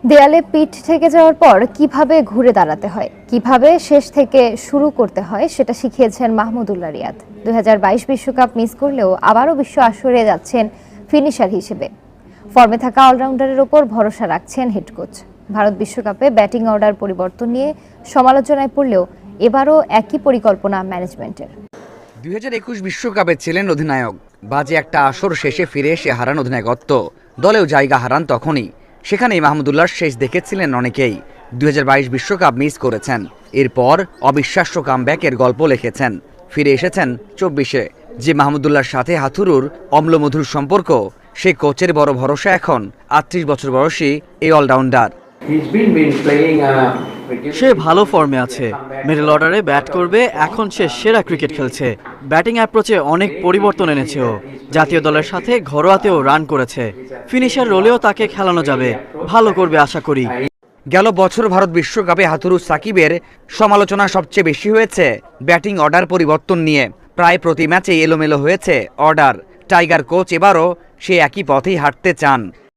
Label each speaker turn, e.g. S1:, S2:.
S1: দেয়ালে পিঠ ঠেকে যাওয়ার পর কিভাবে ঘুরে দাঁড়াতে হয়, কিভাবে শেষ থেকে শুরু করতে হয় সেটা শিখিয়েছেন মাহমুদুল্লাহ রিয়াদ। 2022 বিশ্বকাপ মিস করলেও আবারও বিশ্ব আসরে যাচ্ছেন ফিনিশার হিসেবে। ফর্মে থাকা অলরাউন্ডারের ওপর ভরসা রাখছেন হেড কোচ। ভারত বিশ্বকাপে ব্যাটিং অর্ডার পরিবর্তন নিয়ে সমালোচনায় পড়লেও এবারও একই পরিকল্পনা ম্যানেজমেন্টের।
S2: 2021 বিশ্বকাপে ছিলেন অধিনায়ক। বাজে একটা আসর শেষে ফিরে এসে হারান অধিনায়কত্ব, দলেও জায়গা হারান তখনই। সেখানেই মাহমুদুল্লাহর শেষ দেখেছিলেন অনেকেই। 2022 বিশ্বকাপ মিস করেছেন, এরপর অবিশ্বাস্য কামব্যাকের গল্প লিখেছেন। ফিরে এসেছেন 24-এ। যে মাহমুদুল্লাহর সাথে হাথুরুর অম্লমধুর সম্পর্ক, সে কোচের বড় ভরসা এখন 38 বছর বয়সী এই অলরাউন্ডার।
S3: সে ভালো ফর্মে আছে, মিডল অর্ডারে ব্যাট করবে, এখন সে সেরা ক্রিকেট খেলছে। ব্যাটিং অ্যাপ্রোচে অনেক পরিবর্তন এনেছে ও। জাতীয় দলের সাথে ঘরোয়াতেও রান করেছে। ফিনিশার রোলেও তাকে খেলানো যাবে, ভালো করবে আশা করি।
S2: গেল বছর ভারত বিশ্বকাপে হাথুরু সাকিবের সমালোচনা সবচেয়ে বেশি হয়েছে ব্যাটিং অর্ডার পরিবর্তন নিয়ে। প্রায় প্রতি ম্যাচেই এলোমেলো হয়েছে অর্ডার। টাইগার কোচ এবারও সে একই পথেই হাঁটতে চান।